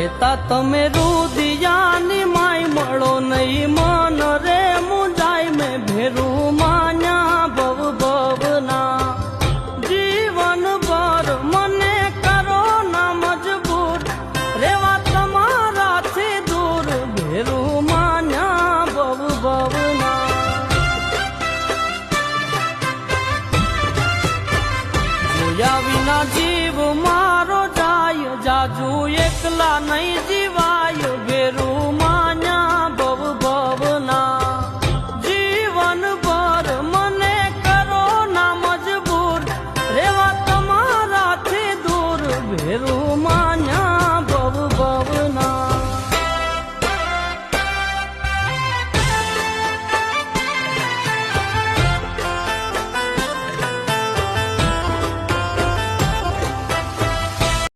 કેતા તમે રુદિયાની માય મળો નહીં મન રે મુંજાય મેં ભેરું માન્યા ભવ ભવના જીવન ભર મને કરો ના મજબૂર રેવા તમારાથી દૂર ભેરું માન્યા ભવ ભવના જોયા વિના જીવ મારો જાય જાજુ એકલા નહીં જીવાય ભેરું માન્યા ભવ ભવના જીવન ભર મને કરો ના મજબૂર રેવા તમારાથી દૂર ભેરું